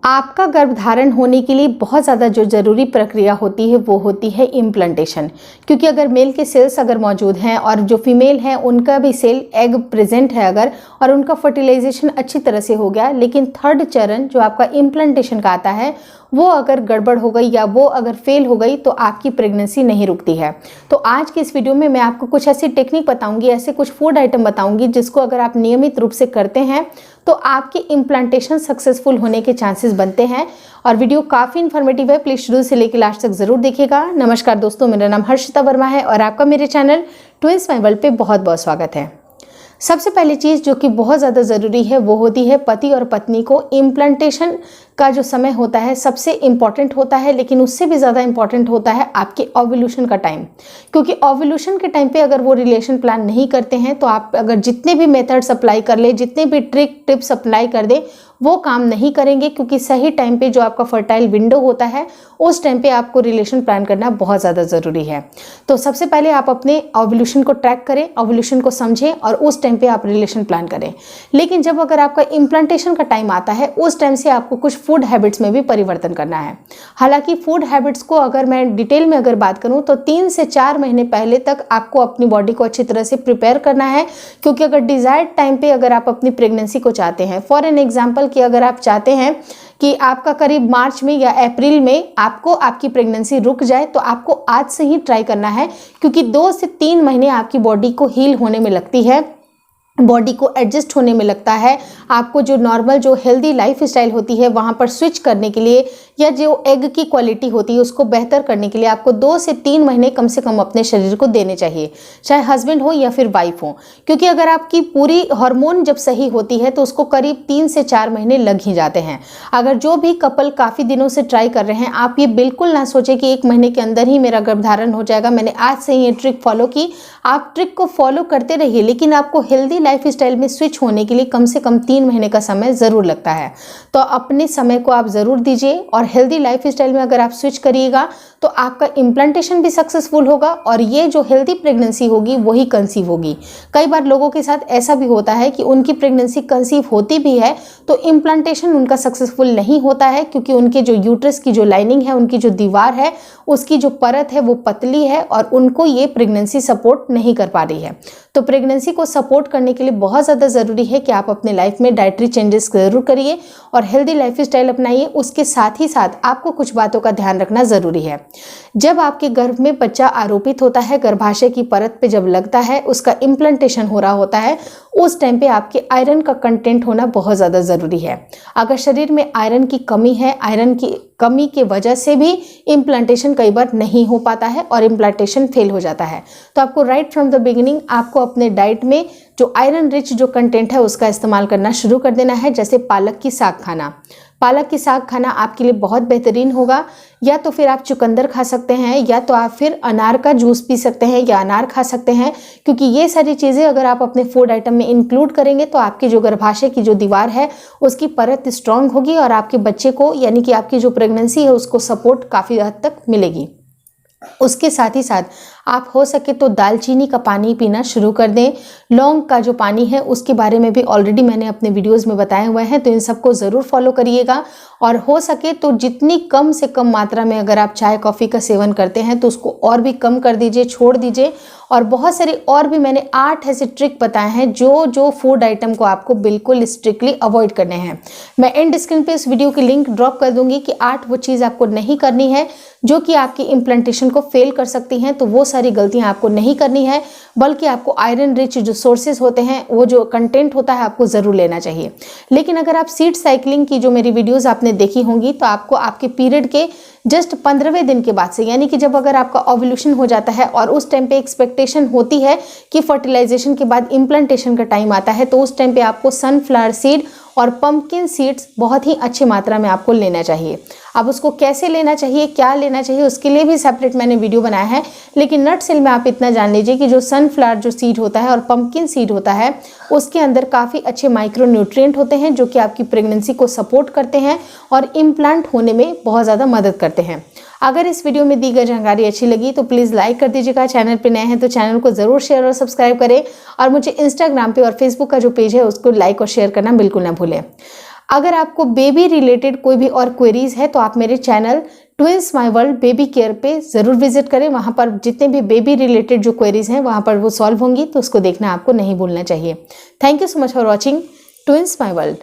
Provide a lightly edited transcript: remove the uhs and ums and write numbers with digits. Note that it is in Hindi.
आपका गर्भधारण होने के लिए बहुत ज़्यादा जो ज़रूरी प्रक्रिया होती है वो होती है इम्प्लांटेशन। क्योंकि अगर मेल के सेल्स अगर मौजूद हैं और जो फीमेल है उनका भी सेल एग प्रेजेंट है अगर और उनका फर्टिलाइजेशन अच्छी तरह से हो गया, लेकिन थर्ड चरण जो आपका इम्प्लांटेशन का आता है वो अगर गड़बड़ हो गई या वो अगर फेल हो गई तो आपकी प्रेगनेंसी नहीं रुकती है। तो आज की इस वीडियो में मैं आपको कुछ ऐसी टेक्निक बताऊंगी, ऐसे कुछ फूड आइटम बताऊंगी जिसको अगर आप नियमित रूप से करते हैं तो आपकी इम्प्लांटेशन सक्सेसफुल होने के चांसेस बनते हैं। और वीडियो काफ़ी इन्फॉर्मेटिव है, प्लीज़ शुरू से लेकर लास्ट तक ज़रूर देखिएगा। नमस्कार दोस्तों, मेरा नाम हर्षिता वर्मा है और आपका मेरे चैनल ट्विंस माय वर्ल्ड पे बहुत बहुत स्वागत है। सबसे पहली चीज़ जो कि बहुत ज़्यादा ज़रूरी है वो होती है पति और पत्नी को इम्प्लांटेशन का जो समय होता है सबसे इम्पॉर्टेंट होता है, लेकिन उससे भी ज़्यादा इम्पॉर्टेंट होता है आपके ओव्यूलेशन का टाइम। क्योंकि ओव्यूलेशन के टाइम पे अगर वो रिलेशन प्लान नहीं करते हैं तो आप अगर जितने भी मेथड्स अप्लाई कर ले, जितने भी ट्रिक टिप्स अप्लाई कर दे, वो काम नहीं करेंगे। क्योंकि सही टाइम पे जो आपका फर्टाइल विंडो होता है उस टाइम पे आपको रिलेशन प्लान करना बहुत ज़्यादा ज़रूरी है। तो सबसे पहले आप अपने ओव्यूलेशन को ट्रैक करें, ओव्यूलेशन को समझें और उस टाइम पे आप रिलेशन प्लान करें। लेकिन जब अगर आपका इम्प्लांटेशन का टाइम आता है उस टाइम से आपको कुछ फूड हैबिट्स में भी परिवर्तन करना है। हालांकि फूड हैबिट्स को अगर मैं डिटेल में अगर बात करूं तो 3 से 4 महीने पहले तक आपको अपनी बॉडी को अच्छी तरह से प्रिपेयर करना है। क्योंकि अगर डिजायर्ड टाइम पे अगर आप अपनी प्रेगनेंसी को चाहते हैं, फॉर एन एग्जाम्पल कि अगर आप चाहते हैं कि आपका करीब मार्च में या अप्रैल में आपको आपकी प्रेगनेंसी रुक जाए तो आपको आज से ही ट्राई करना है। क्योंकि 2 से 3 महीने आपकी बॉडी को हील होने में लगती है, बॉडी को एडजस्ट होने में लगता है। आपको जो नॉर्मल जो हेल्दी लाइफ स्टाइल होती है वहाँ पर स्विच करने के लिए या जो एग की क्वालिटी होती है उसको बेहतर करने के लिए आपको 2 से 3 महीने कम से कम अपने शरीर को देने चाहिए, चाहे हस्बैंड हो या फिर वाइफ हो। क्योंकि अगर आपकी पूरी हार्मोन जब सही होती है तो उसको करीब 3 से 4 महीने लग ही जाते हैं। अगर जो भी कपल काफ़ी दिनों से ट्राई कर रहे हैं, आप ये बिल्कुल ना सोचें कि 1 महीने के अंदर ही मेरा गर्भधारण हो जाएगा, मैंने आज से ही ये ट्रिक फॉलो की। आप ट्रिक को फॉलो करते रहिए, लेकिन आपको हेल्दी लाइफ स्टाइल में स्विच होने के लिए कम से कम 3 महीने का समय ज़रूर लगता है। तो अपने समय को आप ज़रूर दीजिए और हेल्दी लाइफ स्टाइल में अगर आप स्विच करिएगा तो आपका इम्प्लांटेशन भी सक्सेसफुल होगा और ये जो हेल्दी प्रेगनेंसी होगी वही कंसीव होगी। कई बार लोगों के साथ ऐसा भी होता है कि उनकी प्रेगनेंसी कंसीव होती भी है तो इम्प्लांटेशन उनका सक्सेसफुल नहीं होता है। क्योंकि उनके जो यूट्रस की जो लाइनिंग है, उनकी जो दीवार है, उसकी जो परत है वो पतली है और उनको ये प्रेगनेंसी सपोर्ट नहीं कर पा रही है। तो प्रेगनेंसी को सपोर्ट करने के लिए बहुत ज़्यादा ज़रूरी है कि आप अपने लाइफ में डाइटरी चेंजेस ज़रूर करिए और हेल्दी लाइफ स्टाइल अपनाइए। उसके साथ ही साथ आपको कुछ बातों का ध्यान रखना ज़रूरी है। जब आपके गर्भ में बच्चा आरोपित होता है, गर्भाशय की परत पे जब लगता है, उसका इम्प्लांटेशन हो रहा होता है, उस टाइम पे आपके आयरन का कंटेंट होना बहुत ज़्यादा ज़रूरी है। अगर शरीर में आयरन की कमी है, आयरन की कमी के वजह से भी इम्प्लांटेशन कई बार नहीं हो पाता है और इम्प्लांटेशन फेल हो जाता है। तो आपको राइट फ्रॉम द बिगिनिंग आपको अपने डाइट में जो आयरन रिच जो कंटेंट है उसका इस्तेमाल करना शुरू कर देना है। जैसे पालक की साग खाना, पालक की साग खाना आपके लिए बहुत बेहतरीन होगा। या तो फिर आप चुकंदर खा सकते हैं या तो आप फिर अनार का जूस पी सकते हैं या अनार खा सकते हैं। क्योंकि ये सारी चीज़ें अगर आप अपने फूड आइटम में इंक्लूड करेंगे तो आपकी जो गर्भाशय की जो दीवार है उसकी परत स्ट्रांग होगी और आपके बच्चे को यानी कि आपकी जो प्रेगनेंसी है उसको सपोर्ट काफ़ी हद तक मिलेगी। उसके साथ ही साथ आप हो सके तो दालचीनी का पानी पीना शुरू कर दें। लौंग का जो पानी है उसके बारे में भी ऑलरेडी मैंने अपने वीडियोस में बताए हुए हैं, तो इन सबको ज़रूर फॉलो करिएगा। और हो सके तो जितनी कम से कम मात्रा में अगर आप चाय कॉफ़ी का सेवन करते हैं तो उसको और भी कम कर दीजिए, छोड़ दीजिए। और बहुत सारी और भी मैंने 8 ऐसे ट्रिक बताए हैं जो फूड आइटम को आपको बिल्कुल स्ट्रिक्टली अवॉइड करने हैं। मैं एंड स्क्रीन पे इस वीडियो की लिंक ड्रॉप कर दूंगी कि 8 वो चीज़ आपको नहीं करनी है जो कि आपकी इम्प्लांटेशन को फेल कर सकती हैं। तो वो सारी गलतियां आपको नहीं करनी है, बल्कि आपको आयरन रिच जो सोर्सेज होते हैं, वो जो कंटेंट होता है आपको ज़रूर लेना चाहिए। लेकिन अगर आप सीड साइकिलिंग की जो मेरी वीडियोस आपने देखी होंगी तो आपको आपके पीरियड के जस्ट 15वें दिन के बाद से, यानी कि जब अगर आपका ओव्यूलेशन हो जाता है और उस टाइम पे एक्सपेक्टेशन होती है कि फर्टिलाइजेशन के बाद इम्प्लांटेशन का टाइम आता है, तो उस टाइम पे आपको सनफ्लावर सीड और पंपकिन सीड्स बहुत ही अच्छी मात्रा में आपको लेना चाहिए। अब उसको कैसे लेना चाहिए, क्या लेना चाहिए, उसके लिए भी सेपरेट मैंने वीडियो बनाया है। लेकिन नट सेल में आप इतना जान लीजिए कि जो सनफ्लावर जो सीड होता है और पंपकिन सीड होता है उसके अंदर काफ़ी अच्छे माइक्रो न्यूट्रिएंट होते हैं जो कि आपकी प्रेगनेंसी को सपोर्ट करते हैं और इम्प्लांट होने में बहुत ज़्यादा मदद करते हैं। अगर इस वीडियो में दी गई जानकारी अच्छी लगी तो प्लीज़ लाइक कर दीजिएगा। चैनल पे नए हैं तो चैनल को ज़रूर शेयर और सब्सक्राइब करें और मुझे इंस्टाग्राम पे और फेसबुक का जो पेज है उसको लाइक और शेयर करना बिल्कुल ना भूलें। अगर आपको बेबी रिलेटेड कोई भी और क्वेरीज है तो आप मेरे channel twins my world baby care पे ज़रूर विजिट करें। वहाँ पर जितने भी बेबी रिलेटेड जो क्वेरीज हैं वहाँ पर वो सॉल्व होंगी, तो उसको देखना आपको नहीं भूलना चाहिए। Thank you so much for watching twins my world.